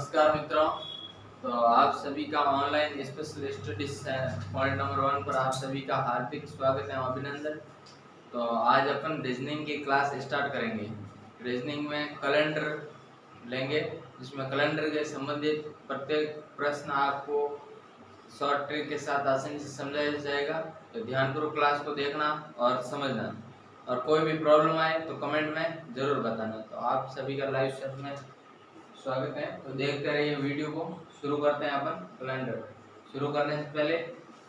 नमस्कार मित्रों। तो आप सभी का online special studies point number 1 पर आप सभी का हार्दिक स्वागत है, अभिनंदन। तो आज अपन रीजनिंग की क्लास स्टार्ट करेंगे। रीजनिंग में कैलेंडर लेंगे, जिसमें कैलेंडर के संबंधित प्रत्येक प्रश्न आपको शॉर्ट ट्रिक के साथ आसानी से समझाया जाएगा। तो ध्यानपूर्वक क्लास को देखना और समझना, और कोई भी प्रॉब्लम आए तो कमेंट में जरूर बताना। तो आप सभी का लाइव सेशन में स्वागत है। तो देखते रहिए वीडियो को। शुरू करते हैं अपन कैलेंडर। शुरू करने से पहले,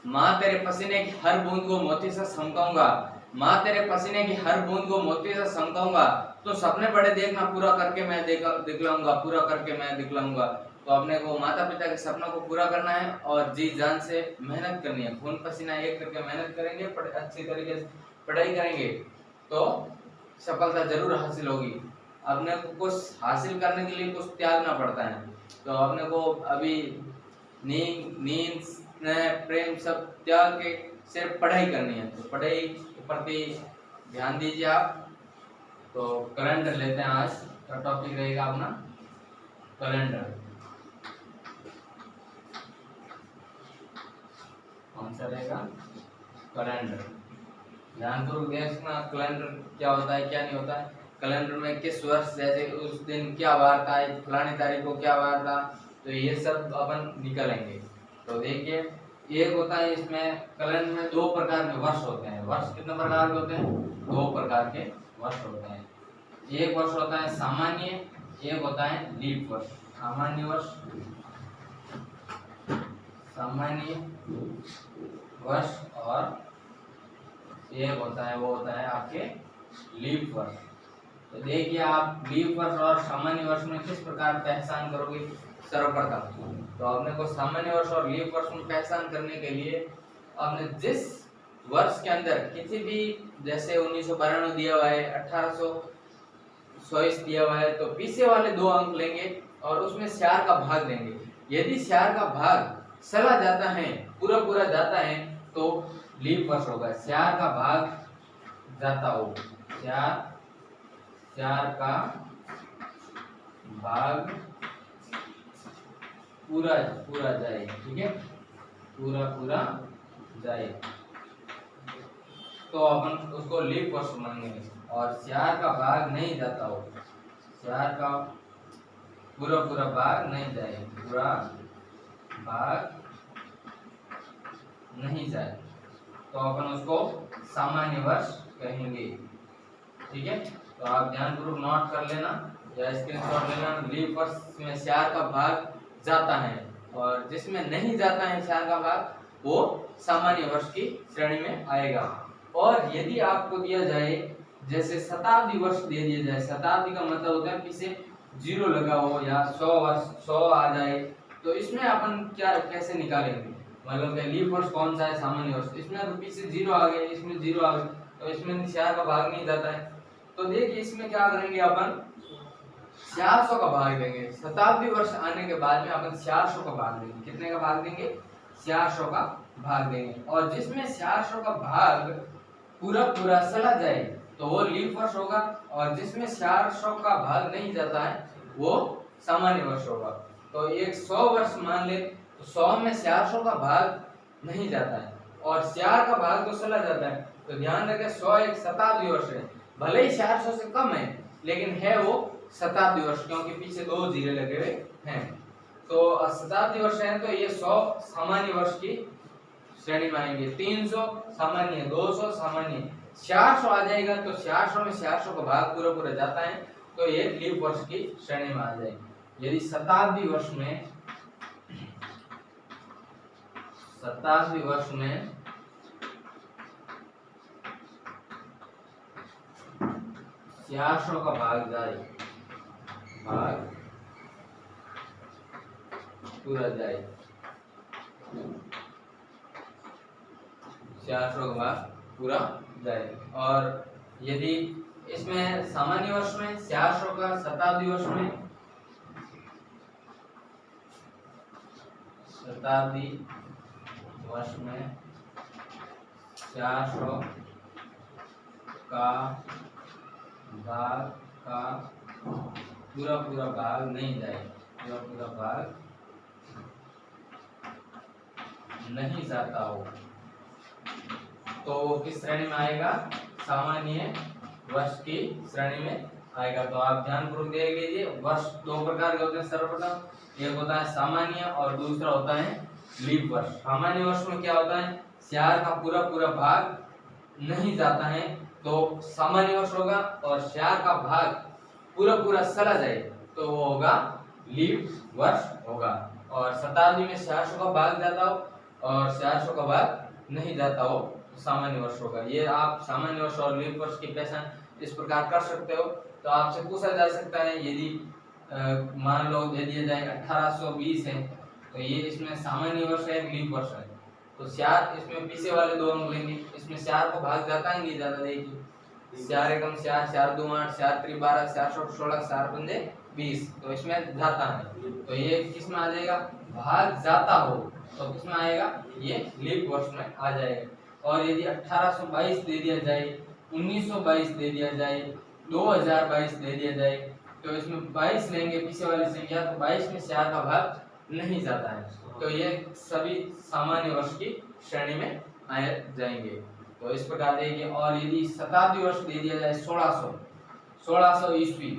माँ तेरे पसीने की हर बूंद को मोती से समकाऊंगा, माँ तेरे पसीने की हर बूंद को मोती से समकाऊंगा, तो सपने बड़े देखना पूरा करके मैं दिखलाऊंगा, पूरा करके मैं दिखलाऊंगा। तो अपने को माता पिता के सपनों को पूरा करना है और जी जान से मेहनत करनी है, खून पसीना एक करके मेहनत करेंगे, अच्छी तरीके से पढ़ाई करेंगे तो सफलता जरूर हासिल होगी। अपने को कुछ हासिल करने के लिए कुछ त्यागना पड़ता है। तो अपने को अभी नींद प्रेम सब त्याग के सिर्फ पढ़ाई करनी है। तो पढ़ाई के प्रति ध्यान दीजिए आप। तो कैलेंडर लेते हैं। आज का टॉपिक रहेगा अपना कैलेंडर। कौन सा रहेगा? कैलेंडर। ध्यानपूर्वक देखना कैलेंडर क्या होता है, क्या नहीं होता है। कैलेंडर में किस वर्ष, जैसे उस दिन क्या वार था, फलानी तारीख को क्या वार था, तो ये सब अपन निकालेंगे। तो देखिए, एक होता है इसमें कैलेंडर में 2 प्रकार के वर्ष होते हैं। वर्ष कितने प्रकार के होते हैं? 2 प्रकार के वर्ष होते हैं। एक वर्ष होता है सामान्य, एक होता है लीप वर्ष। सामान्य वर्ष, सामान्य वर्ष, और एक होता है वो होता है आपके लीप वर्ष। तो देखिए, आप लीप वर्ष और सामान्य वर्ष में किस प्रकार पहचान करोगे सर्वप्रथम। तो आपने को सामान्य वर्ष और लीप वर्ष में पहचान करने के लिए आपने जिस वर्ष के अंदर किसी भी, जैसे 1992 दिया हुआ है, 1824 दिया हुआ है, तो पीछे वाले 2 अंक लेंगे और उसमें 4 का भाग देंगे। यदि 4 का भाग चला जाता है, पूरा जाता है, तो लीप वर्ष होगा। 4 का भाग जाता हो, 4 का भाग पूरा जाए, ठीक है, पूरा जाए, तो अपन उसको लीप वर्ष मानेंगे। और 4 का भाग नहीं जाता हो, 4 का पूरा भाग नहीं जाए, पूरा भाग नहीं जाए, तो अपन उसको सामान्य वर्ष कहेंगे, ठीक है। तो आप ध्यानपूर्वक नोट कर लेना या स्क्रीनशॉट लेना। लीप वर्ष में 4 का भाग जाता है, और जिसमें नहीं जाता है 4 का भाग, वो सामान्य वर्ष की श्रेणी में आएगा। और यदि आपको दिया जाए, जैसे शताब्दी वर्ष दे दिया जाए, शताब्दी का मतलब होता है पीछे 0 लगा हो, या 100 वर्ष 100 आ जाए, तो इसमें अपन क्या कैसे निकालेंगे? मतलब लीप वर्ष कौन सा है? सामान्य वर्ष। इसमें तो पीछे 0 आ गए, इसमें 0 आ गए, तो इसमें 4 का भाग नहीं जाता है। तो देखिए, इसमें क्या करेंगे अपन? 400 का भाग देंगे। शताब्दी वर्ष आने के बाद में अपन 400 का भाग देंगे। कितने का भाग देंगे? 400 का भाग देंगे। और जिसमें 400 का भाग पूरा चला जाए, तो वो लीप वर्ष होगा। और जिसमें 400 का भाग नहीं जाता है, वो सामान्य वर्ष होगा। तो एक 100 वर्ष मान ले, तो 100 में 400 का भाग नहीं जाता है, और 4 का भाग तो चला जाता है। तो ध्यान रखें, 100 एक शताब्दी वर्ष है। भले ही 400 से कम है, लेकिन है वो शताब्दी वर्ष, क्योंकि पीछे 2 जीरो लगे हुए हैं। तो शताब्दी वर्ष है, तो ये 100 सामान्य वर्ष की श्रेणी में आएंगे। 300 सामान्य, 200 सामान्य, 400 आ जाएगा, तो 400 में 400 का भाग पूरा जाता है, तो ये लीप वर्ष की श्रेणी में आ जाएगी। यदि शताब्दी वर्ष में 400 का भाग जाए, भाग पूरा जाए, 400 का भाग पूरा जाए। और यदि इसमें सामान्य वर्ष में 400 का, शताब्दी वर्ष में 400 का भाग का पूरा भाग नहीं जाए, पूरा पूरा भाग नहीं जाता हो तो वो किस श्रेणी में आएगा? सामान्य वर्ष की श्रेणी में आएगा। तो आप ध्यानपूर्वक देख लीजिए, वर्ष दो प्रकार के होते हैं। सर्वप्रथम एक होता है सामान्य और दूसरा होता है लीप वर्ष। सामान्य वर्ष में क्या होता है? स्यार का पूरा पूरा भाग नहीं जाता है तो सामान्य वर्ष होगा, और स्यार का भाग पूरा पूरा चला जाए तो वो होगा लीप वर्ष होगा। और शताब्दी में 400 का भाग जाता हो और 400 का भाग नहीं जाता हो तो सामान्य वर्ष होगा। ये आप सामान्य वर्ष और लीप वर्ष की पहचान इस प्रकार कर सकते हो। तो आपसे पूछा जा सकता है, यदि मान लो दे दिया जाए 1820 है तो ये इसमें सामान्य वर्ष है, लीप वर्ष है, तो 4 इसमें पीछे वाले दो अंक लेंगे, इसमें 4 को भाग जाता है नहीं जाता? देखिए 4 एकम 4, 4 2 8, 4 3 12, 4 6 16, 4 पंजे 20, तो इसमें जाता है। तो ये किस में आ जाएगा? भाग जाता हो तो किस में आएगा? ये लीप वर्ष में आ जाएगा। और यदि 1822 दे दिया जाए, 1922 दे दिया जाए, 2022 दे दिया जाए तो इसमें 22 लेंगे पीछे वाली संख्या, तो 22 में 4 का भाग नहीं जाता है तो ये सभी सामान्य वर्ष की श्रेणी में आ जाएंगे। तो इस प्रकार देखिए। और यदि शताब्दी वर्ष दे दिया जाए 1600 ईस्वी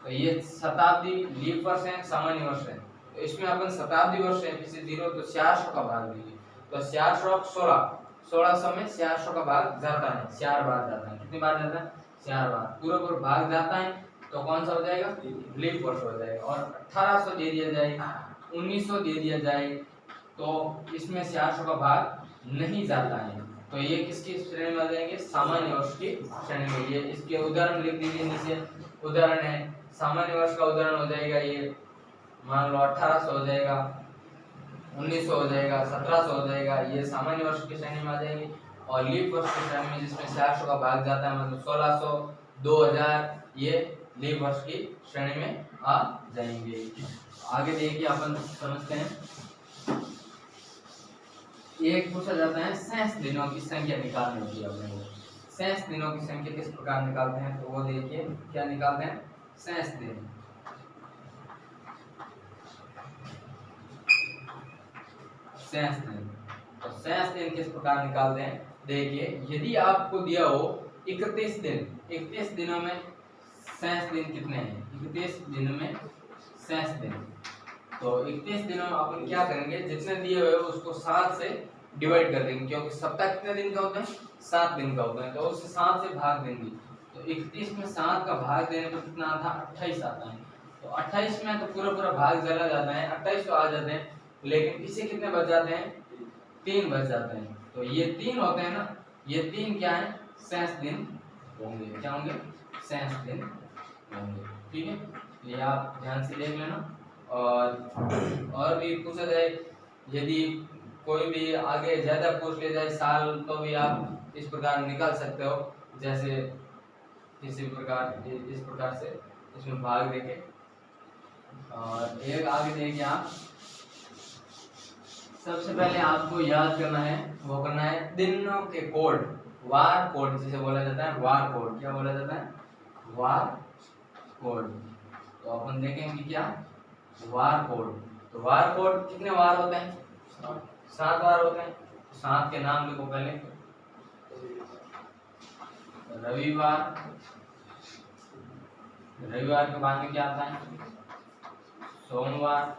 तो ये शताब्दी लीप वर्ष है, सामान्य वर्ष है, तो इसमें अपन शताब्दी वर्ष है पीछे 0 तो 400 का भाग देंगे, तो 400 1600 में 400 का भाग जाता है, 4 बार जाता है। कितनी बार जाता है? 4 बार। पूरा पूरा भाग जाता है तो कौन सा हो जाएगा? लीप वर्ष हो जाएगा। और 1800 दे दिया जाए, 1900 दे दिया जाए तो इसमें 400 का भाग नहीं जाता है तो ये किसकी श्रेणी में आ जाएंगे? सामान्य वर्ष की श्रेणी में। ये इसके उदाहरण लिख दीजिए नीचे। उदाहरण है सामान्य वर्ष का उदाहरण हो जाएगा ये, मान लो 1800 हो जाएगा, 1900 हो जाएगा, 1700 हो जाएगा, ये सामान्य वर्ष की श्रेणी में आ जाएंगे। और लीप वर्ष की श्रेणी में जिसमें 400 का भाग जाता है, मतलब 1600, 2000, ये लीप वर्ष की श्रेणी में आ जाएंगे। आगे देखिए अपन समझते हैं। एक पूछा जाता है शेष दिनों की संख्या निकालनी होती है अपने को। शेष दिनों की संख्या किस प्रकार निकालते हैं तो वो देखिए क्या निकालते हैं? शेष दिन। शेष दिन, तो शेष दिन किस प्रकार निकालते हैं? देखिए यदि आपको दिया हो 31 दिन, 31 दिनों में शेष दिन कितने हैं? 31 दिन में शेष दिन, तो 31 दिनों में अपन क्या करेंगे? जितने दिए हुए उसको 7 से डिवाइड कर देंगे, क्योंकि सप्ताह कितने दिन का होता है? 7 दिन का होता है, तो उससे 7 से भाग देंगे। तो 31 में 7 का भाग देने पर कितना आता है? 28 आता है। तो 28 में तो पूरा पूरा भाग चला जाता है, 28 तो आ जाते हैं, लेकिन पीछे कितने बच जाते हैं? 3 बच जाते हैं। तो ये 3 होते हैं ना, ये 3 क्या है? शेष दिन होंगे। क्या होंगे? शेष दिन होंगे। ठीक है, ये आप ध्यान से देख लेना। और भी पूछा जाए, यदि कोई भी आगे ज्यादा पूछ ले जाए साल तो भी आप इस प्रकार निकाल सकते हो, जैसे किसी प्रकार इस प्रकार से इसमें भाग देके। और एक आगे देखिए आप, सबसे पहले आपको याद करना है, वो करना है दिनों के कोड, वार कोड जिसे बोला जाता है। वार कोड क्या बोला जाता है? वार कोड। तो अपन देखेंगे क्या? वार कोड। तो वार कोड कितने वार होते हैं? 7 वार होते हैं। 7 के नाम लिखो पहले। रविवार, रविवार के बाद में क्या आता है? सोमवार,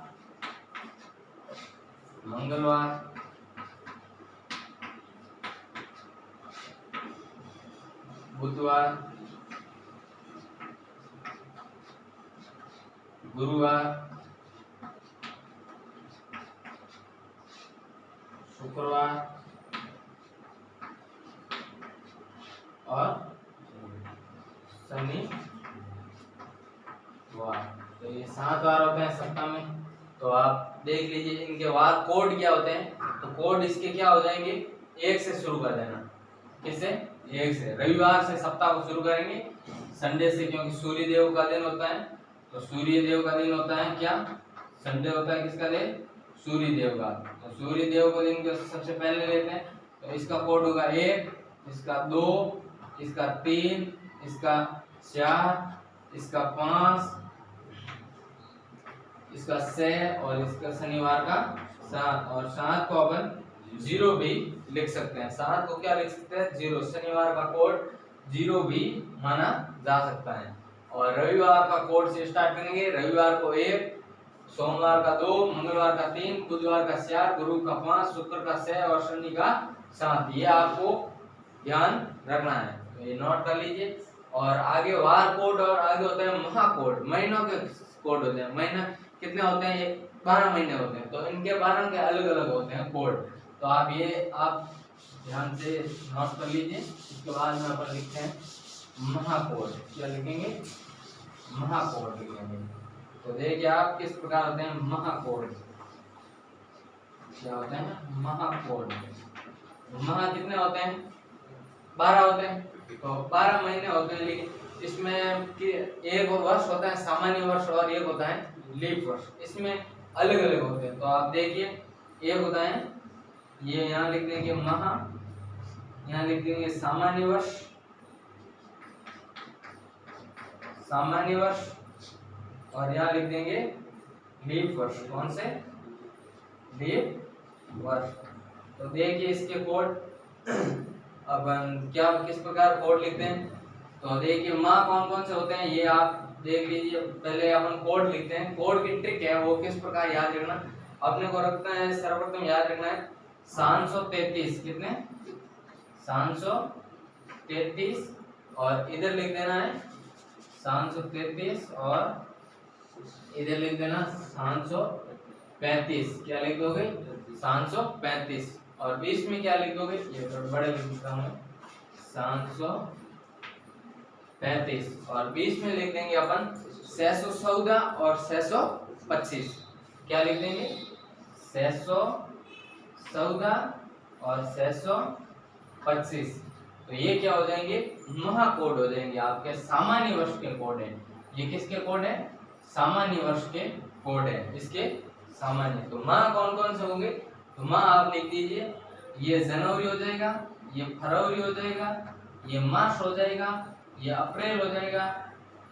मंगलवार, बुधवार, गुरुवार, शुक्रवार और शनिवार। तो ये 7 वार होते हैं सप्ताह में। तो आप देख लीजिए इनके वार कोड क्या होते हैं। तो कोड इसके क्या हो जाएंगे? 1 से शुरू कर देना। किससे? 1 से। रविवार से सप्ताह को शुरू करेंगे, संडे से, क्योंकि सूर्य देव का दिन होता है। तो सूर्य देव का दिन होता है क्या? संडे होता है। किसका दिन? सूर्य देव का। तो सूर्य देव का दिन को सबसे पहले लेते हैं, तो इसका कोड होगा 1, इसका 2, इसका 3, इसका 4, इसका 5, इसका से और इसका शनिवार का 7 और 7 को अपन 0 भी लिख सकते हैं। 7 को क्या लिख सकते हैं? 0। शनिवार का कोड 0 भी माना जा सकता है। और रविवार का कोड से स्टार्ट करेंगे। रविवार को 1, सोमवार का 2, मंगलवार का 3, बुधवार का 4, गुरु का 5, शुक्र का 6 और शनि का 7। ये आपको ध्यान रखना है, तो ये नोट कर लीजिए। और आगे वार कोड और आगे होता है महाकोड, महीनों के कोड होते हैं। महीना कितने होते हैं? ये 12 महीने होते हैं, तो इनके 12 के अलग अलग होते हैं कोड। तो आप ध्यान से नोट कर लीजिए। इसके बाद में अपन लिखते हैं महाकोड। क्या लिखेंगे? महाकोड लिखेंगे। तो देखिए आप किस प्रकार होते हैं महाकोड। क्या होते हैं? महाकोड। महा कितने होते हैं? 12 होते हैं, तो 12 महीने होते हैं। लेकिन इसमें एक वर्ष होता है सामान्य वर्ष और एक होता है लीप वर्ष। इसमें अलग अलग होते हैं। तो आप देखिए, एक होता है, ये यहाँ लिख देंगे महा, यहाँ लिख देंगे सामान्य वर्ष, सामान्य वर्ष, और यहाँ लिख देंगे लीप वर्ष। कौन से? लीप वर्ष। तो देखिए इसके कोड अपन क्या किस प्रकार कोड लिखते हैं। तो देखिए माह कौन कौन से होते हैं ये आप देख लीजिए। पहले अपन कोड लिखते हैं। कोड की ट्रिक है वो किस प्रकार याद रखना, अपने को रखना है, सर्वप्रथम याद रखना है 733। कितने? 733 और इधर लिख देना है 733 और इधर लिख देना 735। क्या लिख दोगे? 735। और 20 में क्या लिख दोगे? ये बड़े लिख देता हूँ 735 और 20 में लिख देंगे अपन 614 और 625। क्या लिख देंगे? 614 और 625। तो ये क्या हो जाएंगे? महाकोड हो जाएंगे, आपके सामान्य वर्ष के कोड है। ये किसके कोड है? सामान्य वर्ष के कोड है, इसके सामान्य। तो माह कौन कौन से होंगे? तो माह आप लिख दीजिए, ये जनवरी हो जाएगा, ये फरवरी हो जाएगा, ये मार्च हो जाएगा, ये अप्रैल हो जाएगा,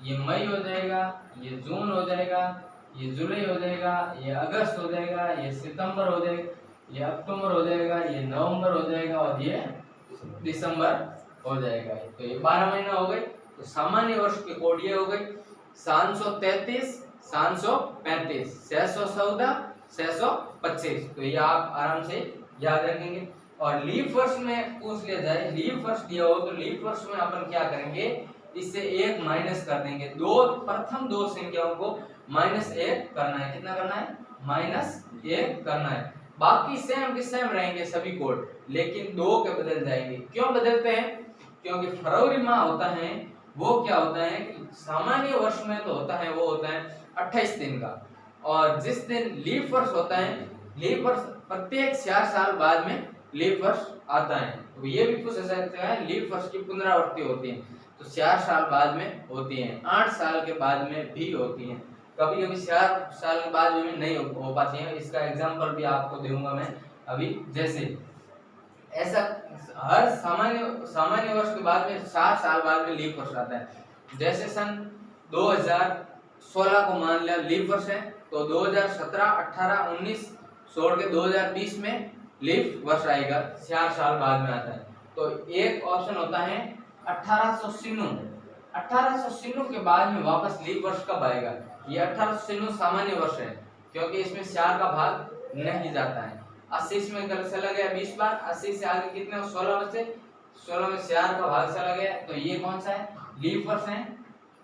ये मई हो जाएगा, ये जून हो जाएगा, ये जुलाई हो जाएगा, ये अगस्त हो जाएगा, ये सितंबर हो जाएगा, ये अक्टूबर हो जाएगा, ये नवंबर हो जाएगा और ये दिसंबर हो जाएगा। तो ये 12 महीना हो गए। तो सामान्य वर्ष के कोड ये हो गए 733, 735, 614, 625। तो ये आप आराम से याद रखेंगे। और लीप वर्ष में पूछ लिया जाए, लीप वर्ष दिया हो तो लीप वर्ष में अपन क्या करेंगे? इससे 1 माइनस कर देंगे। प्रथम दो संख्याओं को -1 करना है। कितना करना है? -1 करना है। बाकी सेम के सेम रहेंगे सभी कोड, लेकिन 2 के बदल जाएंगे। क्यों बदलते हैं? क्योंकि फरवरी माह होता है वो क्या होता है कि सामान्य वर्ष में तो होता है वो होता है 28 दिन का, और जिस दिन लीप वर्ष होता है, लीप वर्ष प्रत्येक 4 साल बाद में लीप वर्ष आता है। तो ये भी पूछा सकता है, लीप वर्ष की पुनरावृत्ति होती है तो 4 साल बाद में होती है, 8 साल के बाद में भी होती है, कभी कभी 4 साल के बाद में नहीं हो पाती है। इसका एग्जांपल भी आपको दूंगा मैं अभी। जैसे ऐसा हर सामान्य वर्ष के बाद में 4 साल बाद में लीप वर्ष आता है। जैसे सन 2016 को मान लिया लीप वर्ष है, तो 2017, 18, 19 छोड़ के 2020 में लीप वर्ष आएगा, 4 साल बाद में आता है। तो एक ऑप्शन होता है 1896। 1896 के बाद में वापस लीप वर्ष कब आएगा? ये 1896 सामान्य वर्ष है, क्योंकि इसमें 4 का भाग नहीं जाता है। 80 में चला गया 20 बार, 80 से आगे कितने? 16 बचे, 16 में 4 का भाग चला गया, तो ये कौन सा है? लीप वर्ष है।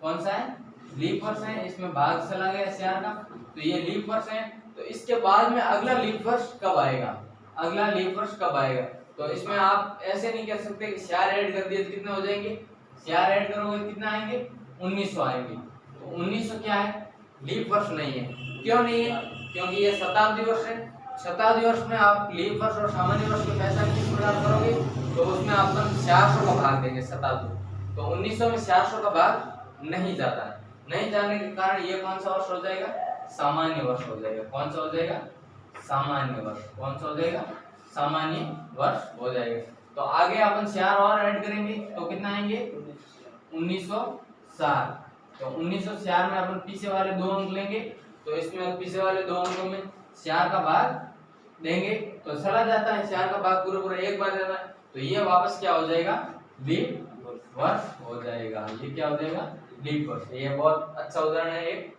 कौन सा है? लीप वर्ष है। इसमें भाग चला गया 4 का, तो ये लीप वर्ष है। तो इसके बाद में अगला लीप वर्ष कब आएगा? अगला लीप वर्ष कब आएगा? तो इसमें आप ऐसे नहीं कह सकते कि 4 ऐड कर दिए तो कितने हो जाएंगे? 4 ऐड करोगे कितना आएंगे? 1900 आएंगे। तो 1900 क्या है? लीप वर्ष नहीं है। क्यों नहीं है? क्योंकि ये शताब्दी वर्ष है। शताब्दी वर्ष में आप लीप वर्ष और सामान्य वर्ष का पैसा किस प्रकार करोगे? तो उसमें आप 400 का भाग देंगे शताब्दी। तो 1900 में 400 का भाग नहीं जाता है। नहीं जाने के कारण ये कौन सा वर्ष हो जाएगा? सामान्य वर्ष हो जाएगा। कौन सा हो जाएगा? सामान्य वर्ष। कौन सा हो जाएगा? सामान्य वर्ष हो जाएगा। तो आगे अपन 4 और ऐड करेंगे तो कितना आएंगे? 1904। तो 1904 में अपन पीछे वाले 2 अंक लेंगे तो इसमें पीछे वाले दो अंकों में 4 का भाग देंगे तो चला जाता है, 4 का भाग पूरा पूरा एक बार देना है, तो ये वापस क्या हो जाएगा, लीप वर्ष हो जाएगा। ये क्या हो जाएगा, लीप वर्ष। ये बहुत अच्छा उदाहरण है। एक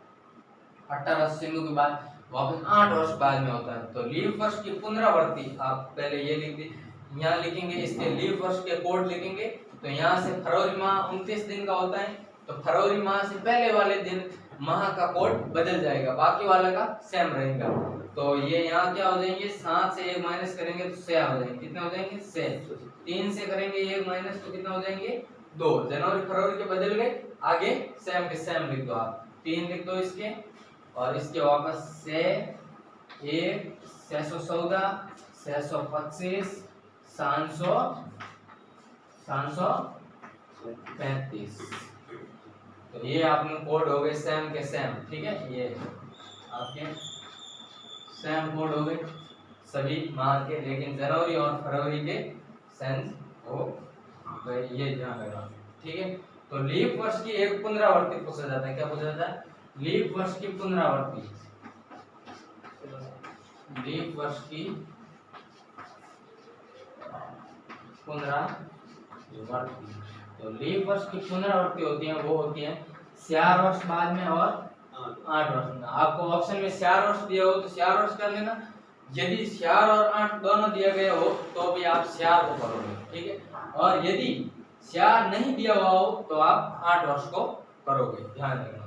18 सिंधु के बाद वापस 8 वर्ष बाद में होता है। तो लीप वर्ष की पुनरावृत्ति आप पहले ये लिख दी, यहाँ लिखेंगे इसके लीप वर्ष के कोड लिखेंगे। तो यहाँ से फरवरी माह 29 दिन का होता है, तो फरवरी माह से पहले वाले दिन माह का कोड बदल जाएगा, बाकी वाला का सेम रहेगा। तो ये यहाँ क्या हो जाएंगे, 7 से 1 माइनस करेंगे तो 6 हो जाएंगे। कितने हो जाएंगे, 6। 3 से करेंगे 1 माइनस तो कितना हो जाएंगे, 2। जनवरी फरवरी के बदल गए, आगे सेम के सेम लिख दो आप। 3 लिख दो इसके, और इसके वापस 6 1 614 625 735। तो ये आपने कोड हो गए सेम के सेम, ठीक है। ये आपके सेम कोड हो गए सभी माह के, लेकिन जनवरी और फरवरी के सेंस हो गए, ये ध्यान रखना, ठीक है। तो लीप वर्ष की एक पुनरावृत्ति पूछा जाता है। क्या पूछा जाता है, लीप वर्ष की पुनरावृत्ति। लीप वर्ष की पुनरावृत्ति। तो लीप वर्ष की पुनरावृत्ति होती है, वो होती है 4 वर्ष बाद में और 8 वर्ष में। आपको ऑप्शन में 4 वर्ष दिया हो तो 4 वर्ष कर लेना, यदि 4 और 8 दोनों दिया गया हो तो भी आप 4 को करोगे, ठीक है। और यदि 4 नहीं दिया हुआ हो तो आप 8 वर्ष को करोगे, ध्यान रखना।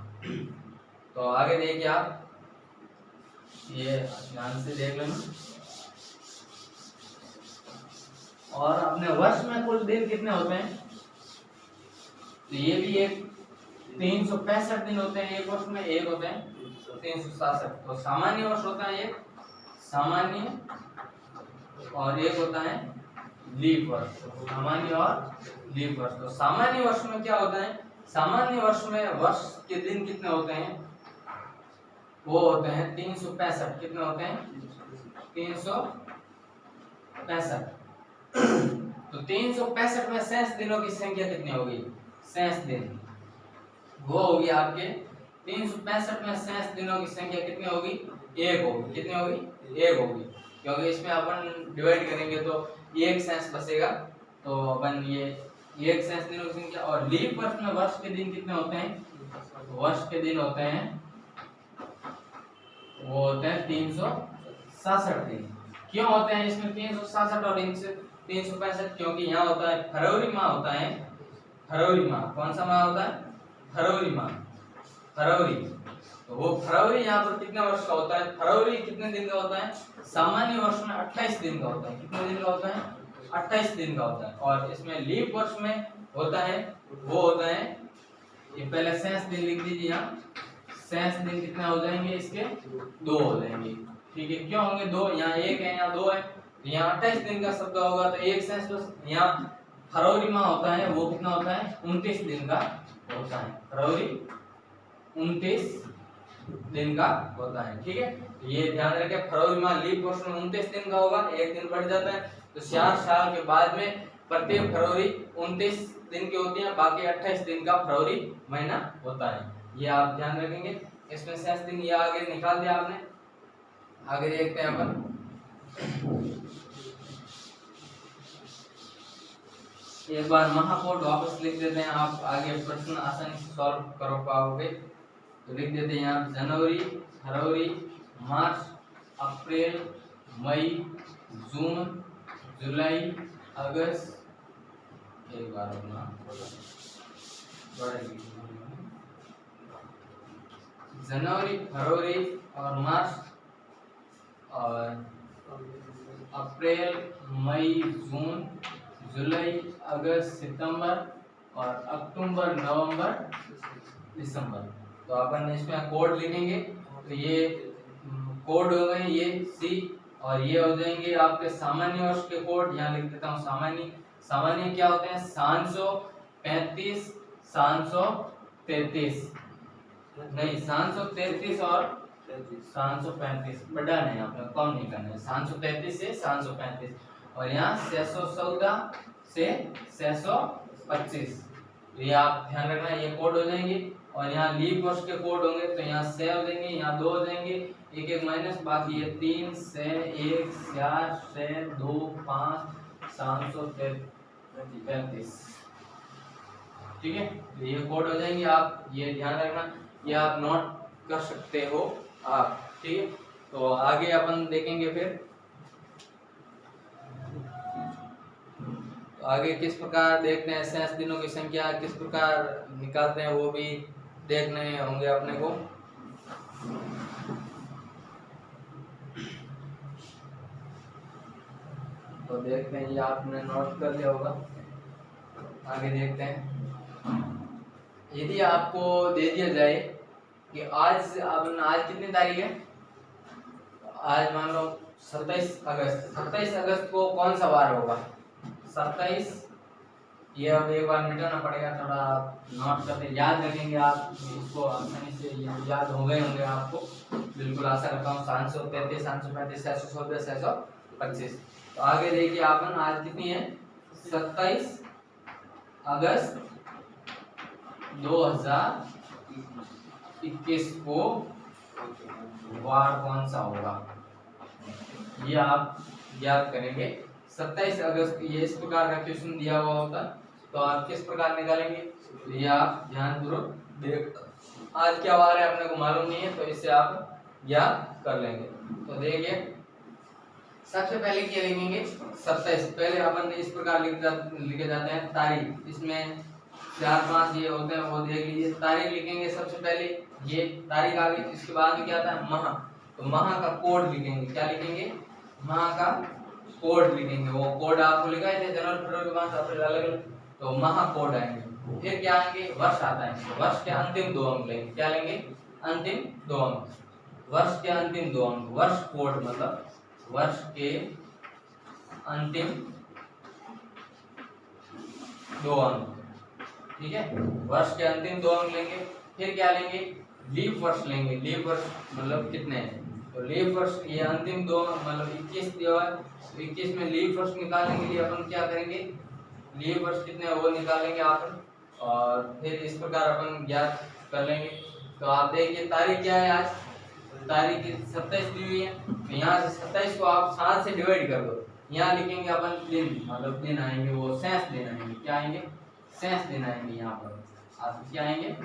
तो आगे देखिए आप, ये ध्यान से देख लेना। और अपने वर्ष में कुल दिन कितने होते हैं, तो ये भी एक 365 दिन होते हैं एक वर्ष में, एक होते हैं 367। तो सामान्य वर्ष होता है एक, सामान्य, और एक होता है लीप वर्ष। सामान्य और लीप वर्ष। तो सामान्य वर्ष में क्या होता है, सामान्य वर्ष में वर्ष के दिन कितने होते हैं, वो होते हैं 365। कितने होते हैं, 365। तो 365 में शेष दिनों की संख्या कितनी होगी, शेष दिन वो होगी आपके 365 में शेष दिनों की संख्या कितनी होगी, 1 होगी। कितनी होगी, 1 होगी, क्योंकि इसमें अपन डिवाइड करेंगे तो 1 शेष बचेगा। तो अपन ये 1 शेष दिनों की संख्या। और लीप वर्ष में वर्ष के दिन कितने होते हैं, वर्ष के दिन होते हैं, वो होते हैं 367 दिन। क्यों होते हैं इसमें 367 और इनसे 365, क्योंकि यहाँ होता है फरवरी माह होता है, फरवरी माह। कौन सा माह होता है, फरवरी माह, फरवरी। तो वो फरवरी यहाँ पर कितने वर्ष का होता है, फरवरी कितने दिन का होता है, सामान्य वर्ष में 28 दिन का होता है। कितने दिन का होता है, 28 दिन का होता है। और इसमें लीप वर्ष में होता है, वो होता है, ये पहले शेष दिन लिख दीजिए यहाँ, शेष दिन कितने हो जाएंगे इसके, 2 हो जाएंगे, ठीक है। क्यों होंगे 2, यहाँ 1 है, यहाँ 2 है, तो यहाँ 28 दिन का शब्द होगा तो 1 शेष बस। यहाँ फरवरी माह होता है, वो कितना होता है, 29 दिन का होता है। फरवरी 29 दिन का होता है, ठीक है। तो ये ध्यान रखें, फरवरी माह लीप वर्ष में 29 दिन का होगा, 1 दिन बढ़ जाता है। तो 4 साल के बाद में प्रत्येक फरवरी 29 दिन की होती है, बाकी 28 दिन का फरवरी महीना होता है। ये आप ध्यान रखेंगे। इसमें शेष दिन ये आगे निकाल दिया आपने। आगे देखते हैं अपन, एक बार महाकोड वापस लिख देते हैं, आप आगे प्रश्न आसानी से सॉल्व कर पाओगे। तो लिख देते हैं यहाँ जनवरी फरवरी मार्च अप्रैल मई जून जुलाई अगस्त, एक बार अपना जनवरी फरवरी और मार्च और अप्रैल मई जून जुलाई अगस्त सितंबर और अक्टूबर नवंबर दिसंबर। तो अपन इसमें कोड लिखेंगे, तो ये कोड हो गए ये सी, और ये हो जाएंगे आपके सामान्य वर्ष के कोड। यहाँ लिख देता हूँ सामान्य। सामान्य क्या होते हैं, 735 733 नहीं 733 और 735, बढ़ा नहीं आपने, कम नहीं करना है। 733 से 735, और यहाँ 614 से 625। तो ये आप ध्यान रखना, ये कोड हो जाएंगे। और यहाँ लीप वर्ष के कोड होंगे तो यहाँ 6 हो जाएंगे, यहाँ 2 हो जाएंगे, एक एक माइनस, बाकी है 3 6 1 4 6 2 5 733। ठीक है, तो ये कोड हो जाएंगे, आप ये ध्यान रखना, ये आप नोट कर सकते हो आप। ठीक है, तो आगे अपन देखेंगे फिर आगे किस प्रकार देखते हैं शेष दिनों की संख्या किस प्रकार निकालते हैं वो भी देखने होंगे अपने को। तो देखते हैं, ये आपने नोट कर लिया होगा। आगे देखते हैं, यदि आपको दे दिया जाए कि आज कितनी तारीख है, आज मान लो 27 अगस्त। 27 अगस्त को कौन सा वार होगा? 27, ये अब एक बार मिटाना पड़ेगा, थोड़ा नोट करते याद रखेंगे आप इसको आसानी से, याद हो गए होंगे आपको, बिल्कुल आशा करता हूँ। 733 735 614 625। तो आगे देखिए अपन, आज कितनी है? 27 अगस्त 2021 को वार कौन सा होगा, ये आप याद करेंगे। 27 अगस्त, ये इस प्रकार का क्वेश्चन दिया हुआ होता, तो आप किस प्रकार निकालेंगे, तो ये आप ध्यानपूर्वक देख, आज क्या वार है अपने को मालूम नहीं है, तो इससे आप याद कर लेंगे। तो देखिए, सबसे पहले क्या लिखेंगे? 27, पहले अपन इस प्रकार लिखे जाते हैं तारीख, इसमें 4 5 ये होते हैं, वो देख लीजिए। तारीख लिखेंगे सबसे पहले, ये तारीख आ गई, इसके बाद में क्या आता है? माह, तो माह का कोड लिखेंगे, क्या लिखेंगे? माह का कोड लिखेंगे, वो कोड आपको लिखा है जनवरी फरवरी मार्च अप्रैल अलग, तो माह कोड आएंगे। फिर क्या आएंगे? वर्ष आता है, तो वर्ष के अंतिम 2 अंक लेंगे, क्या लेंगे? अंतिम 2 अंक, वर्ष के अंतिम 2 अंक, वर्ष कोड मतलब वर्ष के अंतिम 2 अंक। ठीक है, वर्ष के अंतिम 2 अंक लेंगे। फिर क्या लेंगे? लीप वर्ष लेंगे, लीप वर्ष मतलब कितने हैं, तो लीप वर्ष ये अंतिम 2 मतलब 21 दिया है, तो 21 में लीप वर्ष निकालने के लिए अपन क्या करेंगे? लीप वर्ष कितने वो निकालेंगे अपन, और फिर इस प्रकार अपन ज्ञात कर लेंगे। तो आप देखिए तारीख क्या है आज, तारीख 27 दी हुई है, तो यहाँ से 27 को आप 7 से डिवाइड कर दो, यहाँ लिखेंगे अपन दिन, मतलब दिन आएंगे, वो शेष दिन आएंगे, क्या आएंगे? शेष दिन आएंगे, यहाँ पर आप क्या आएंगे?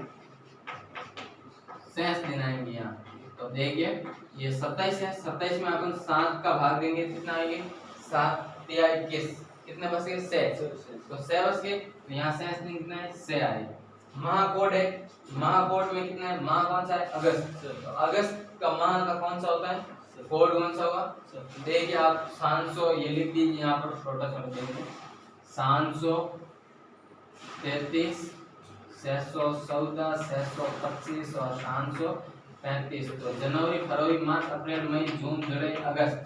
शेष दिन आएंगे यहाँ। तो देखिए ये 27 है, 27 में अपन 7 का भाग देंगे, कितना आएंगे? 7 या 21, कितने बच गए? 6, तो 6 बच गए, तो यहाँ शेष दिन कितना है? 6 आएगा। माह कोड है, माह कोड में कितना है? माह कौन सा है? अगस्त, तो अगस्त का माह का कौन सा होता है? कोड कौन सा होगा? देखिए आप 700 ये लिख दीजिए यहाँ पर, छोटा छोटा देखिए, 733 614 625 और 735। तो जनवरी फरवरी मार्च अप्रैल मई जून जुलाई अगस्त,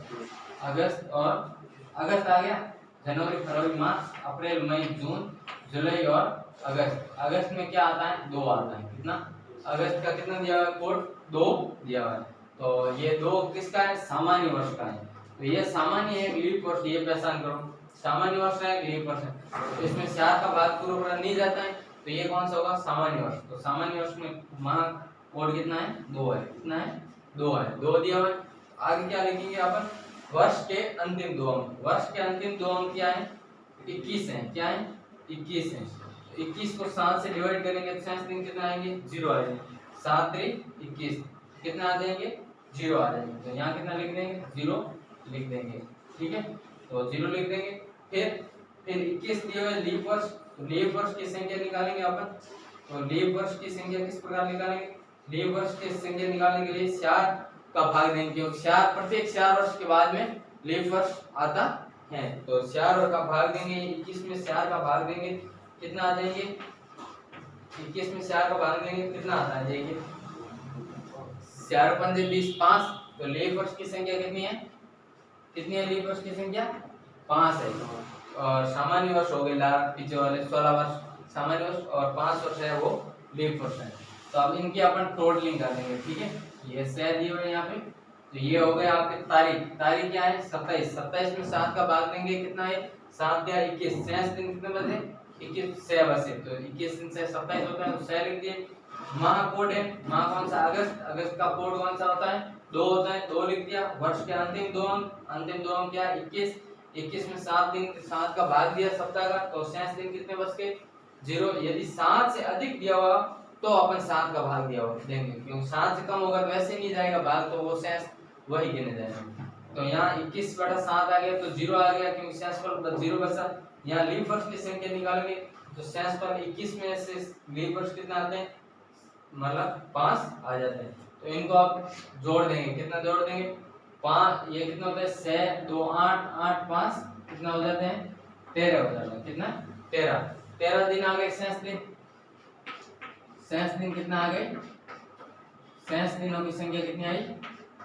अगस्त और अगस्त आ गया, जनवरी फरवरी मार्च अप्रैल मई जून जुलाई और अगस्त। अगस्त में क्या आता है? 2 आता है, कितना? अगस्त का कितना दिया हुआ है? कोड 2 दिया हुआ है, तो ये 2 किसका है? सामान्य वर्ष का है, तो ये सामान्य है, लीप वर्ष, ये पहचान करो, सामान्य वर्ष है, लीप वर्ष है, तो इसमें 4 का भाग पूरा नहीं जाता है, तो ये कौन सा होगा? सामान्य वर्ष। तो सामान्य वर्ष में माह कोड कितना है? 2 है, कितना है? 2 है, 2 दिया हुआ है। आगे क्या लिखेंगे अपन? वर्ष के अंतिम 2 अंक, वर्ष के अंतिम 2 अंक क्या है? 21 है, क्या है? 21 है, 21 को 7 से डिवाइड करेंगे तो शेष दिन कितना आएंगे? 0 आ जाएंगे, 7 3 21, कितना आ जाएंगे? 0 आ जाएंगे, तो यहाँ कितना लिख देंगे? 0 लिख देंगे। ठीक है, तो 0 लिख देंगे। फिर 21 दिए हुए लीप वर्ष, तो लीप वर्ष की संख्या निकालेंगे अपन, तो लीप वर्ष की संख्या किस प्रकार निकालेंगे? लीप वर्ष की संख्या निकालने के लिए 4 का भाग देंगे, क्योंकि 4 प्रत्येक 4 वर्ष के बाद में लीप वर्ष आता है, तो 4 का भाग देंगे, 21 में 4 का भाग देंगे, कितना आ जाएंगे? 21 में 4 का भाग देंगे, कितना आता है? देखिए 4 पंजे 20 5, तो लीप वर्ष की संख्या कितनी है? कितनी है लीप वर्ष की संख्या? 5 है, और सामान्य वर्ष हो गए पीछे वाले 16 वर्ष सामान्य वर्ष, और 5 वर्ष है वो लीप वर्ष है। तो अब इनकी अपन टोटलिंग कर देंगे। ठीक है, ये सह दिए हुए यहाँ पे, तो ये हो गए आपके तारीख, तारीख क्या है? 27, 27 में 7 का भाग देंगे, कितना है? 7 या 21, शेष दिन कितने बचे? 21 6 बचे, तो 21 दिन से 27 होता है, तो 6 लिख दिए। माह कोड है, माह कौन सा, अगस्त, अगस्त का कोड कौन सा होता है, 2 होता है, 2 लिख दिया। वर्ष के अंतिम 2 अंक, अंतिम 2 अंक क्या, 21, 21 में 7 दिन, 7 का भाग दिया सप्ताह का, तो शेष दिन कितने बच गए, 0। यदि 7 से अधिक दिया हुआ तो अपन 7 का भाग दिया हुआ देंगे, क्योंकि 7 से कम होगा तो वैसे नहीं जाएगा भाग, तो वो शेष वही गिने जाएगा। तो यहाँ 21/7 आ गया तो 0 आ गया, क्योंकि शेषफल 0 बचा। यहाँ लीप वर्ष की संख्या निकालेंगे तो शेषफल 21 में से लीप वर्ष कितना आते हैं, मतलब 5 आ जाते हैं। तो इनको आप जोड़ देंगे, कितना जोड़ देंगे, 5, ये कितना होता है, 6 2 8 8 5 कितना हो जाते हैं, 13 हो जाता है। कितना, 13 दिन आ गए शेष दिन। शेष दिन कितना आ गए, शेष दिनों की संख्या कितनी आई,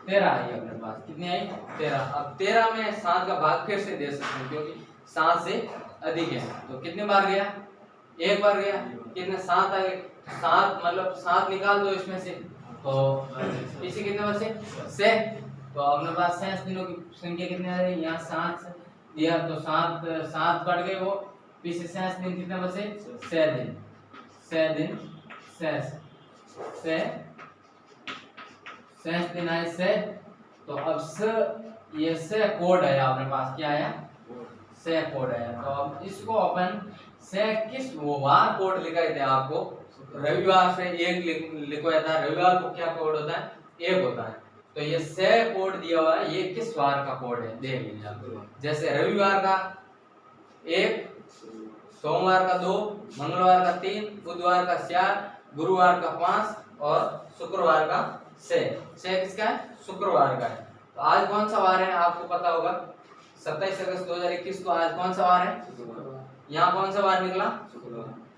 13 आई अपने पास। कितनी आई, 13। अब 13 में 7 का भाग फिर से दे सकते हैं, क्योंकि 7 से अधिक है। तो कितने बार गया, एक बार गया। कितने, 7 आ गए, 7 मतलब 7 निकाल दो इसमें से, तो पीछे कितने बचे, 6। तो अपने पास शेष दिनों की संख्या कितनी आ रही है, यहाँ 7 दिया तो 7 कट गए, वो पीछे शेष दिन कितने बचे, 6 दिन, 6 दिन शेष, 6 दिन आए 6। तो अब ये 6 कोड आया अपने पास, क्या आया, 6 कोड आया। तो अब इसको अपन 6 किस वो वार कोड लिखाए थे आपको, रविवार से 1 लिखवाया था। रविवार को क्या कोड होता है, 1 होता है। तो ये 6 कोड दिया हुआ है, ये किस वार का कोड है देख लीजिए आप। जैसे रविवार का 1, सोमवार का 2, मंगलवार का 3, बुधवार का 4, गुरुवार का 5 और शुक्रवार का 6। 6 किसका है, शुक्रवार का है। तो आज कौन सा वार है आपको पता होगा, 27 अगस्त 2021 को आज कौन सा वार है, यहाँ कौन सा वार निकला,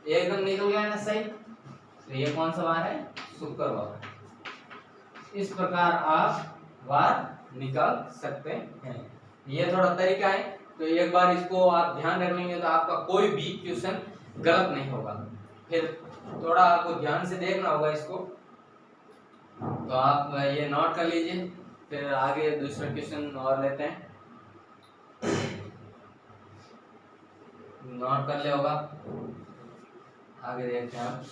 एकदम निकल गया ना सही। तो ये कौन सा वार है, शुक्रवार। इस प्रकार आप वार निकाल सकते हैं। ये थोड़ा तरीका है, तो एक बार इसको आप ध्यान रख लेंगे तो आपका कोई भी क्वेश्चन गलत नहीं होगा। फिर थोड़ा आपको ध्यान से देखना होगा इसको, तो आप ये नोट कर लीजिए, फिर आगे दूसरा क्वेश्चन और लेते हैं। नोट कर लिया होगा, आगे देखते हैं आप।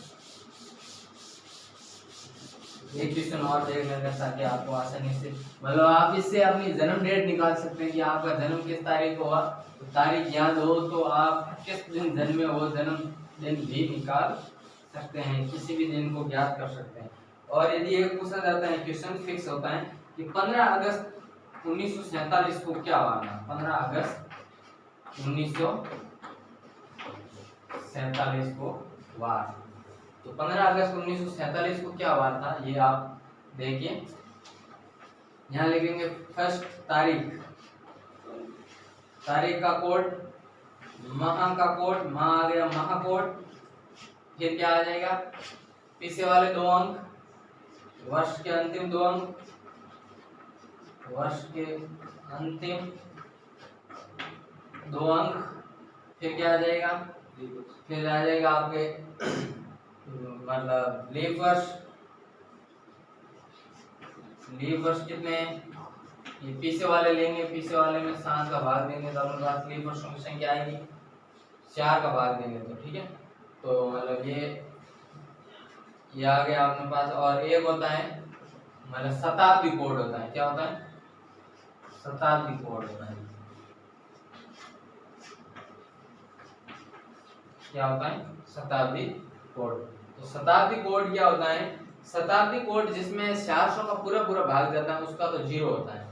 एक क्वेश्चन और देख लेंगे ताकि आपको आसानी से, मतलब आप इससे अपनी जन्म डेट निकाल सकते हैं कि आपका जन्म किस तारीख को हुआ। तो तारीख याद हो तो आप किस दिन जन्मे वो जन्म दिन भी निकाल सकते हैं, किसी भी दिन को ज्ञात कर सकते हैं। और यदि एक पूछा जाता है, क्वेश्चन फिक्स होता है कि 15 अगस्त 1947 को क्या हुआ था, 15 अगस्त 1947 को वार। तो 15 अगस्त 1947 को क्या हुआ था, ये आप देखिए। यहाँ लिखेंगे फर्स्ट तारीख, तारीख का कोड, माह का कोड, माह आ गया माह कोड, फिर क्या आ जाएगा, पीछे वाले 2 अंक, वर्ष के अंतिम 2 अंक, वर्ष के अंतिम 2 अंक, फिर क्या आ जाएगा, फिर आ जाएगा आपके मतलब लीप वर्ष। लीप वर्ष कितने हैं, ये पीछे वाले लेंगे, पीछे वाले में 7 का भाग देंगे तो अपने पास लीप वर्षों की संख्या आएगी, 4 का भाग देंगे तो ठीक है। तो मतलब ये आ गया अपने पास। और एक होता है मतलब शताब्दी कोड होता है, क्या होता है, शताब्दी कोड होता है। क्या होता है, शताब्दी कोड। तो शताब्दी कोड क्या होता है, शताब्दी कोड जिसमें 400 का पूरा भाग जाता है उसका तो 0 होता है।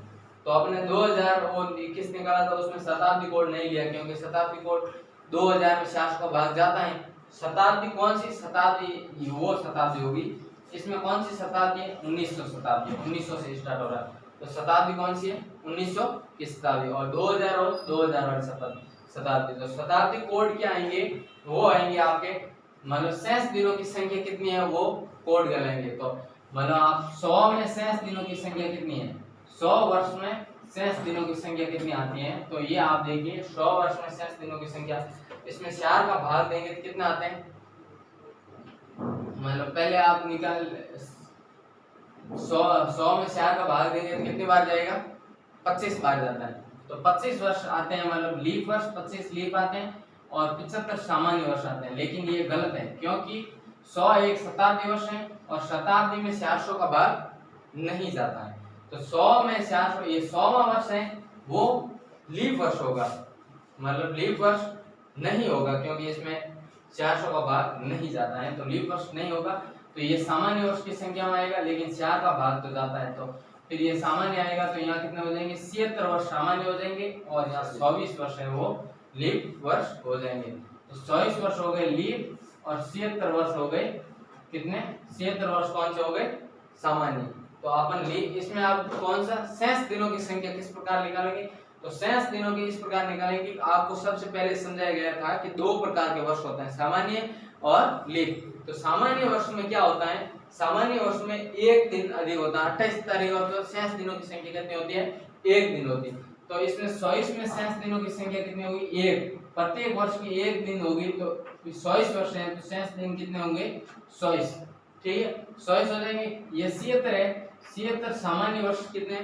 तो आपने 2021 निकाला था, उसमें शताब्दी कोड नहीं लिया, क्योंकि शताब्दी कोड 2000 में 400 का भाग जाता है। शताब्दी कौन सी शताब्दी, वो शताब्दी होगी, इसमें कौन सी शताब्दी है, 1900 शताब्दी, 1900 से स्टार्ट हो रहा है। तो शताब्दी कौन सी है, 1900 की शताब्दी, और 2000 और 2000 वाली शताब्दी। तो शताब्दी कोड क्या आएंगे, वो आएंगे आपके मतलब शेष दिनों की संख्या कितनी है वो कोड करेंगे। तो मतलब आप 100 में शेष दिनों की संख्या कितनी है, 100 वर्ष में शेष दिनों की संख्या कितनी आती है। तो ये आप देखिए 100 वर्ष में शेष दिनों की संख्या, इसमें 4 का भाग देंगे तो कितना आते हैं, मतलब पहले आप निकाल 100 में 4 का भाग देंगे तो कितनी बार जाएगा, 25 बार जाता है। तो 25 वर्ष आते हैं, मतलब लीप वर्ष 25 लीप आते हैं और 75 सामान्य वर्ष आते हैं। लेकिन ये गलत है, क्योंकि 100 एक शताब्दी वर्ष है और शताब्दी में 400 का भाग नहीं जाता है। तो 100 में 400, ये 100वां वर्ष है वो लीप वर्ष होगा, मतलब लीप वर्ष नहीं होगा क्योंकि इसमें 400 का भाग नहीं जाता है, तो लीप वर्ष नहीं होगा। तो ये सामान्य वर्ष की संख्या में आएगा, लेकिन 4 का भाग तो जाता है, तो फिर ये सामान्य आएगा। तो यहाँ कितने हो जाएंगे, 76 वर्ष सामान्य हो जाएंगे और यहाँ 24 वर्ष है वो लीप वर्ष हो जाएंगे। तो 24 वर्ष हो गए लीप और 76 वर्ष हो गए कितने, 76 वर्ष कौन से हो गए, सामान्य। तो अपन लीप, इसमें आप कौन सा शेष दिनों की संख्या किस प्रकार निकालेंगे, तो शेष दिनों की इस प्रकार निकालेंगे। आपको सबसे पहले समझाया गया था कि दो प्रकार के वर्ष होते हैं, सामान्य और लीप। तो सामान्य वर्ष में क्या होता है, सामान्य वर्ष में एक दिन अधिक होता है, 28 तारीख होती है, शेष दिनों की संख्या कितनी होती है, एक दिन होती है। तो इसमें 24 में शेष दिनों की संख्या कितनी होगी, एक, प्रत्येक वर्ष की एक दिन होगी। तो 24 वर्ष है तो शेष दिन कितने होंगे, 24, ठीक है, 24 हो जाएंगे। ये 76 है, 76 सामान्य वर्ष कितने,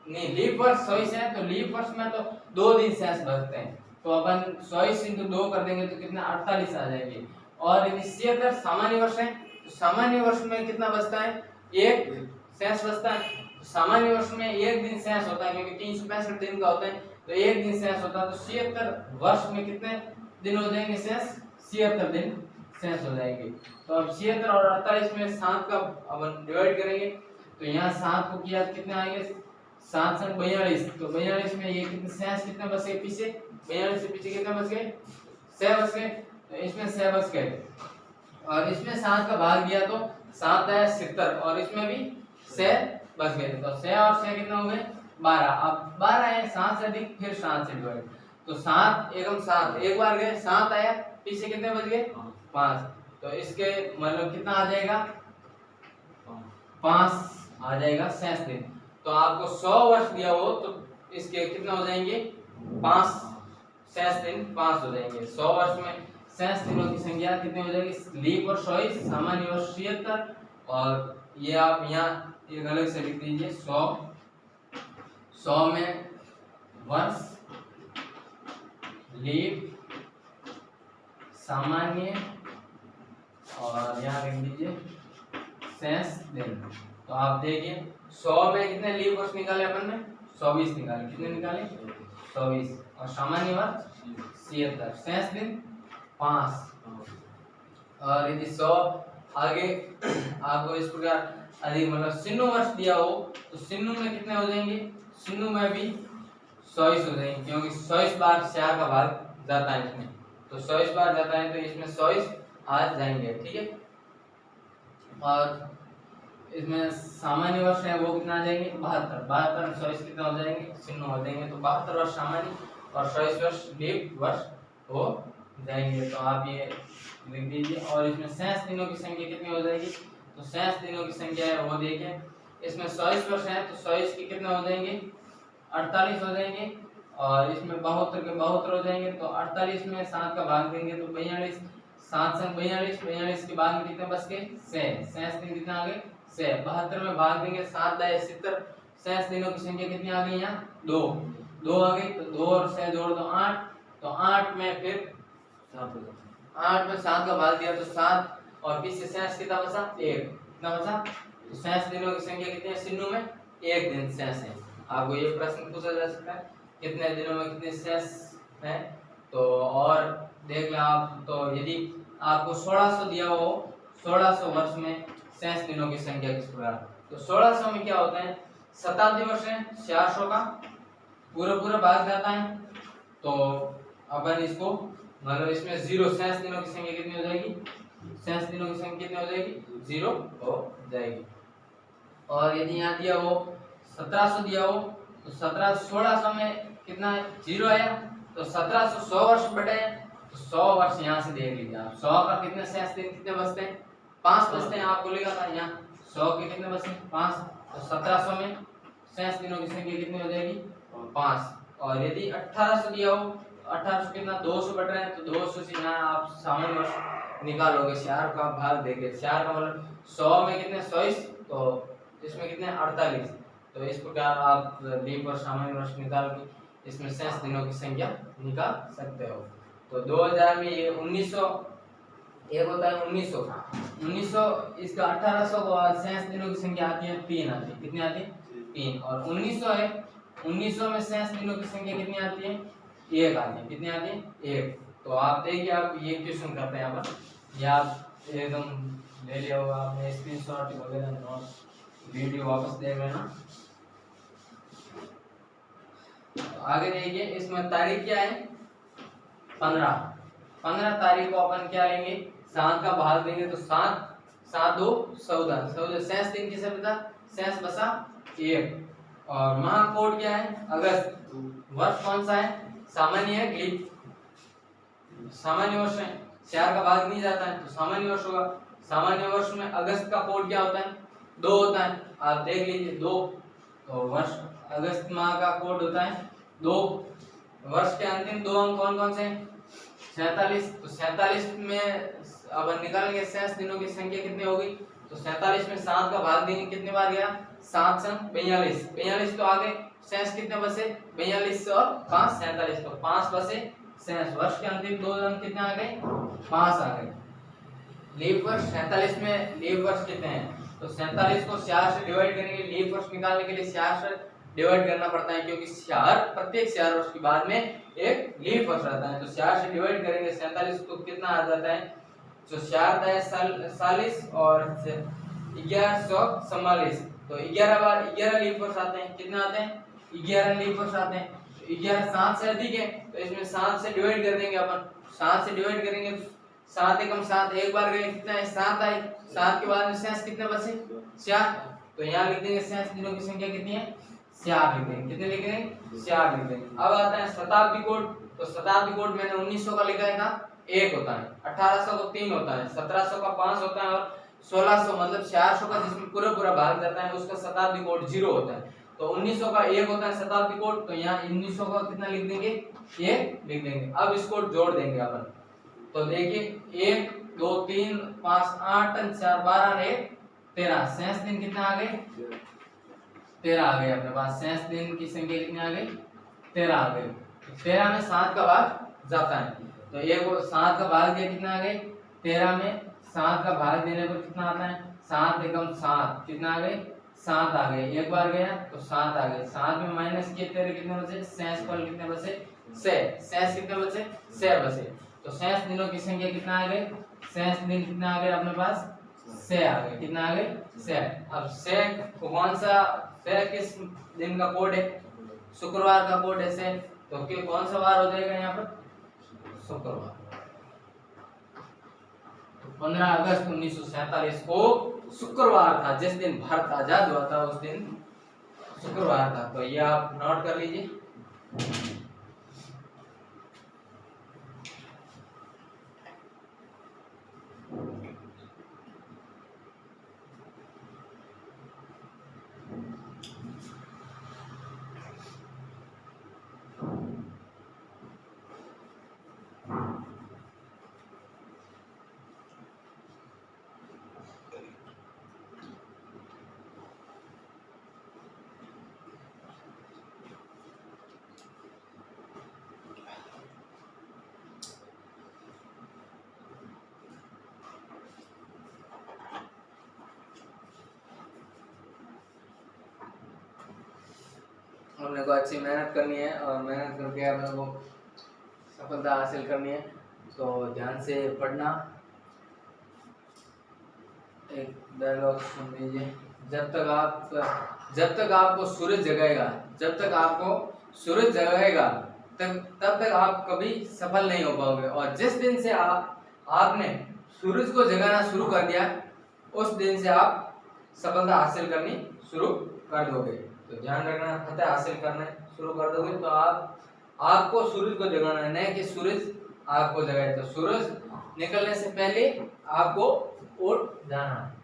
नहीं लीप वर्ष 24 है, तो लीप वर्ष में तो 2 दिन शेष बचते हैं, तो अपन 24 × 2 कर देंगे तो कितना 48 आ जाएंगे। और यदि 76 सामान्य वर्ष है तो सामान्य वर्ष में कितना बचता है, एक शेष बचता है। सामान्य वर्ष में एक दिन शेष होता है क्योंकि 365 दिन का होता है, तो एक दिन शेष होता है। तो 76 वर्ष में कितने दिन हो जाएंगे शेष, 76 दिन शेष हो जाएंगे। तो अब 76 और 48 में 7 का अपन डिवाइड करेंगे, तो यहाँ 7 को किया कितने आएंगे, 7 से 42, तो 42 में ये कितने शेष कितने बच गए पीछे, 42 से पीछे कितने बच गए, 6 बच गए, तो इसमें 6 बच गए। और इसमें 7 का भाग दिया तो 7 आया 70 और इसमें भी 6 बच गए, तो 6 और 6 कितने हो गए 12। अब 12 है, 7 से अधिक फिर 7 से डिवाइड, तो 7 एकम 7 एक बार गए, 7 आया, पीछे कितने बच गए 5, तो इसके मतलब कितना आ जाएगा 5 आ जाएगा शेष दिन। तो आपको 100 वर्ष दिया हो तो इसके कितना हो जाएंगे 5 शेष दिन 5 हो जाएंगे। 100 वर्ष में शेष दिनों की संख्या कितनी हो जाएगी, लीप वर्ष 24, सामान्य वर्ष 76, और ये आप यहाँ एक अलग से लिख दीजिए 100 में वर्ष, लीप, सामान्य, और यहाँ लिख दीजिए शेष दिन। तो आप देखिए 100 में कितने लीप वर्ष निकाले अपन ने, 24 निकाले, कितने निकाले 24, और सामान्य वर्ष 76, शेष दिन 5। और यदि 100 आगे आपको इस प्रकार अधिक मतलब सिन्नु वर्ष दिया हो तो सिन्नु में कितने हो जाएंगे, सिन्नु में भी 24 हो जाएंगे क्योंकि 24 बार 4 का भाग जाता है इसमें, तो 24 बार जाता है तो इसमें 24 आ जाएंगे, ठीक है। और इसमें सामान्य वर्ष है वो कितना आ जाएंगे 72, 72 में 24 कितना हो जाएंगे, सिन्नु हो जाएंगे, तो 72 वर्ष सामान्य और 24 वर्ष लीप वर्ष हो जाएंगे। तो आप ये लिख दीजिए। और इसमें शेष दिनों की संख्या कितनी हो जाएगी, तो शेष दिनों की संख्या है वो देखिए, इसमें 24 वर्ष है तो 24 के कितने हो जाएंगे 48 हो जाएंगे, और इसमें 72 के 72 हो जाएंगे, तो 48 में 7 का भाग देंगे तो 42, 7 से 42, 42 के बाद में कितने बच गए 6, शेष दिन कितना आ गए 6, 72 में भाग देंगे 7 दाए 70, शेष दिनों की संख्या कितनी आ गई यहाँ 2 आ गई, तो 2 और 6 जोड़ दो 8, तो 8 में फिर 8 में 7 का भाग दिया तो 7, और पीछे शेष कितना बचा 1, कितना बचा, तो शेष दिनों की संख्या कितनी है सिन्नु में 1 दिन शेष है। आपको ये प्रश्न पूछा जा सकता है कितने दिनों में कितने शेष है, तो और देख लें आप। तो यदि आपको 1600 दिया हो, 1600 वर्ष में शेष दिनों की संख्या किस प्रकार, तो 1600 में क्या होता है शताब्दी वर्ष है, 400 का पूरा भाग जाता है, तो अपन इसको मतलब इसमें 0 शेष दिनों की संख्या कितनी हो जाएगी, शेष दिनों की संख्या कितनी हो जाएगी 0 हो जाएगी। और यदि यहाँ दिया हो 1700 दिया हो तो 1600 में कितना 0 आया, तो 1700 100 वर्ष बढ़े तो 100 वर्ष यहाँ से देख लीजिए आप, 100 का कितने शेष दिन कितने बचते हैं 5 बचते हैं, आपको लिखा था यहाँ 100 के कितने बचते हैं 5, तो 1700 में शेष दिनों की संख्या कितनी हो जाएगी 5। और यदि 1800 दिया हो, 1800 कितना 200 बढ़ रहे हैं, तो 200 से यहाँ आप सामान्य वर्ष निकालोगे, 4 का भाग देंगे, 4 का मतलब 100 में कितने 24, तो इसमें कितने 48, तो इस प्रकार आप लीप और सामान्य वर्ष निकाल के इसमें शेष दिनों की संख्या निकाल सकते हो। तो 2000 में ये 1900 एक होता है 1900। 1900 इसका 1800 को शेष दिनों की संख्या आती है 3 आती है। कितनी आती है 3। और 1900 है, 1900 में शेष दिनों की संख्या कितनी आती है 1 आती है। कितनी आती है 1। तो आप देखिए, आप ये क्वेश्चन करते हैं यहाँ पर, या आप एकदम ले लिया होगा आपने स्क्रीनशॉट वगैरह, नोट वीडियो वापस देख लेना। तो आगे देखिए, इसमें तारीख क्या है 15 तारीख को अपन क्या लेंगे 7 का भाग देंगे तो 7 7 2 14 14 शेष दिन किसे बता शेष बसा 1। और माह कोड क्या है अगस्त। वर्ष कौन सा है सामान्य है ग्लिप, सामान्य वर्ष है, 4 का भाग नहीं जाता है तो सामान्य वर्ष होगा। सामान्य वर्ष में अगस्त का कोड क्या होता है 2 होता है, आप देख लीजिए 2। तो वर्ष अगस्त माह का कोड होता है 2। वर्ष के अंतिम 2 अंक कौन कौन से 47। तो 47 में अब निकालेंगे शेष दिनों की संख्या कितनी होगी, तो 47 में 7 का भाग देंगे कितने बार गया 7 से 42 42 तो आगे शेष कितने बचे 42 और 5 47 तो 5 बचे शेष। वर्ष के अंतिम 2 अंक कितने आ गए 5 आ गए। लीप वर्ष 47 में लीप वर्ष कितने हैं, तो 47 को 4 से डिवाइड करेंगे। लीप वर्ष निकालने के लिए 4 से डिवाइड करना पड़ता है क्योंकि प्रत्येक 4 वर्ष के बाद में एक लीप वर्ष रहता है। तो 4 से डिवाइड करेंगे 47 को कितना आ जाता है, तो 4 40 और 1144 तो 11 बार 11 लीप वर्ष आते हैं। कितने आते हैं 11 लीप वर्ष आते हैं। 11 7 से अधिक है तो इसमें 7 से डिवाइड कर देंगे अपन। 7 से डिवाइड करेंगे 7 एकम 7 एक बार गए कितना है 7 आई। 7 के बाद में शेष कितने बचे 4 तो यहाँ लिख देंगे शेष दिनों की संख्या कितनी है 4 लिख देंगे। कितने लिख देंगे 4 लिख देंगे। अब आता है शताब्दी कोड। तो शताब्दी कोड मैंने 1900 का लिखा था 1 होता है, 1800 को 3 होता है, 1700 का 5 होता है और 1600 मतलब 400 का जिसमें पूरा भाग जाता है उसका शताब्दी कोड 0 होता है। तो 1900 का 1 होता है शताब्दी कोड। तो यहाँ 1900 का कितना लिख देंगे 1 लिख देंगे। अब इसको जोड़ देंगे अपन। तो देखिए 1 2 3 5 8 4 12 1 13 शेष दिन कितना आ गए 13 आ गए अपने पास। शेष दिन की संख्या कितनी आ गई 13 आ गई। 13 में 7 का भाग जाता है तो ये वो 7 का भाग दिया कितना आ गए 13 में 7 का भाग देने पर कितना आता है 7 एकम 7 कितना आ गए 7 आ गए। एक बार गया तो 7 आ गए। 7 में माइनस किए 13 कितने बचे शेष पर कितने बचे 6 शेष कितने बचे 6 बचे। तो शेष दिनों की संख्या कितना आ गए शेष दिन कितना आ गए अपने पास 6 आ गए। कितना आ गए 6। अब 6 कौन सा 6 किस दिन का कोड है शुक्रवार का कोड है 6 तो कौन सा वार हो जाएगा यहाँ पर शुक्रवार। तो 15 अगस्त 1947 को शुक्रवार था जिस दिन भारत आजाद हुआ था उस दिन शुक्रवार था। तो ये आप नोट कर लीजिए। अपने को अच्छी मेहनत करनी है और मेहनत करके अपने को सफलता हासिल करनी है। तो ध्यान से पढ़ना। एक डायलॉग सुन लीजिए। जब तक आपको सूरज जगाएगा तब तक आप कभी सफल नहीं हो पाओगे। और जिस दिन से आपने सूरज को जगाना शुरू कर दिया उस दिन से आप सफलता हासिल करनी शुरू कर दोगे। तो ध्यान रखना फतह हासिल करना शुरू कर दोगे तो आपको सूरज को जगाना है, नहीं कि सूरज आपको जगाए। तो सूरज निकलने से पहले आपको उठ जाना है।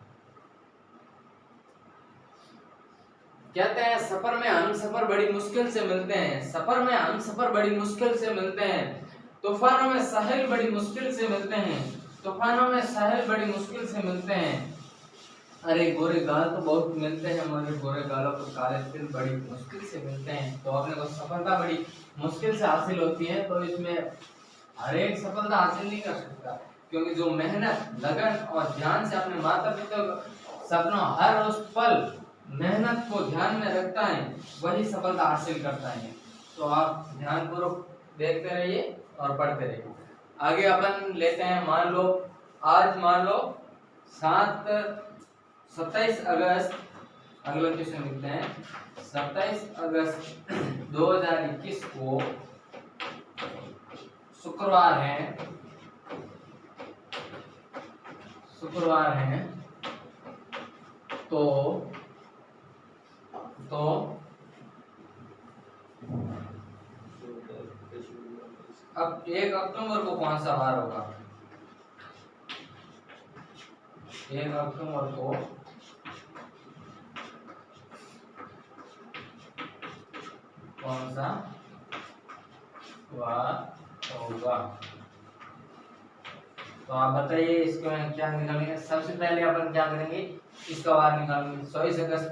कहते हैं सफर में हम सफर बड़ी मुश्किल से मिलते हैं, सफर में हम सफर बड़ी मुश्किल से मिलते हैं, तूफानों में साहिल बड़ी मुश्किल से मिलते हैं, तूफानों में साहिल बड़ी मुश्किल से मिलते हैं। अरे गोरे गाल तो बहुत मिलते हैं मगर गोरे गालों को काले तिल बड़ी मुश्किल से मिलते हैं। तो अपने को सफलता बड़ी मुश्किल से हासिल होती है। तो इसमें हर एक सफलता हासिल नहीं कर सकता। क्योंकि जो मेहनत, लगन और ध्यान से अपने माता पिता सपनों हर रोज पल मेहनत को ध्यान में रखता है वही सफलता हासिल करता है। तो आप ध्यानपूर्वक देखते रहिए और पढ़ते रहिए। आगे अपन लेते हैं, मान लो 27 अगस्त, अगला क्वेश्चन लिखते हैं 27 अगस्त 2021 को शुक्रवार है, तो अब 1 अक्टूबर को कौन सा वार होगा? 1 अक्टूबर को कौन सा वार होगा? तो आप बताइए इसको क्या निकालेंगे। सबसे पहले अपन क्या करेंगे, इसका वार निकालेंगे। 27 अगस्त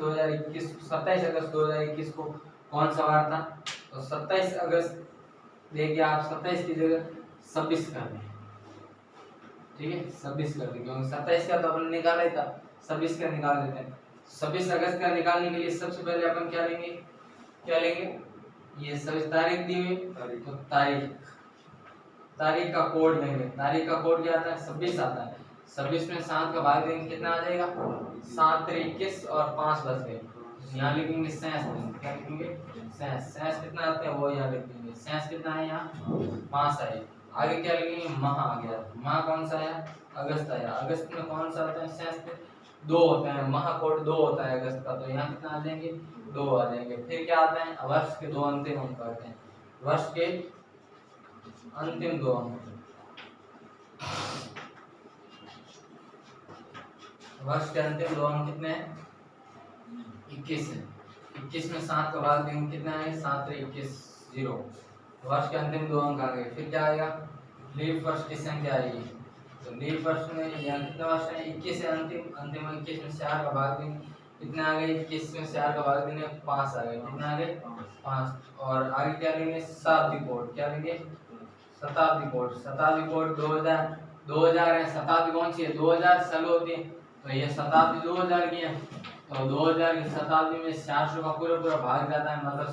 2021 को कौन सा वार था? तो 27 अगस्त देखिए आप 27 की जगह 26 कर दें, ठीक है 26 कर दें, क्योंकि 27 का तो अपन निकाला ही था, 26 का निकाल देते हैं। 26 अगस्त का निकालने के लिए सबसे पहले अपन क्या लेंगे, ये 26 तारीख दी हुई, तो तारीख का कोड लेंगे। तारीख का कोड क्या आता है? 26 आता है। 26 में 7 का भाग देंगे, कितना आ जाएगा? 7 × 21 और 5 बच गए। यहाँ लिखेंगे 67, क्या लिखेंगे? 67 कितना आता है वो यहाँ लिख देंगे। 67 कितना है यहाँ? 5 आए। आगे क्या लिखेंगे? माह आ गया। माह कौन सा आया? अगस्त आया। अगस्त में कौन सा आता है? 67 2 होता है, माह कोड 2 होता है अगस्त का, तो यहाँ कितना आ जाएंगे? 2 आ जाएंगे। फिर क्या आता है? वर्ष के 2 अंतिम अंक आते हैं। वर्ष के अंतिम 2 अंक, वर्ष के अंतिम 2 अंक कितने हैं? 21 है। 21 में 7 का भाग देंगे, कितना है? 7 × 21 0। वर्ष के अंतिम 2 अंक आ गए। फिर क्या आएगा? लीप वर्ष की संख्या आएगी। तो लीप वर्ष में यहाँ कितना वर्ष है? 21 है अंतिम 21 में 4 का भाग देंगे, कितने आ गए? 21 में 4 का भाग देंगे 5 आ गए। कितना आ गए? 5। और आगे क्या लेंगे? शताब्दी कोड। क्या लेंगे? शताब्दी कोड। शताब्दी कोड 2000 है। शताब्दी कौन सी है? 2000 साल होती है, तो ये शताब्दी 2000 की है। तो 2000 की शताब्दी में 400 का पूरा भाग जाता है, मतलब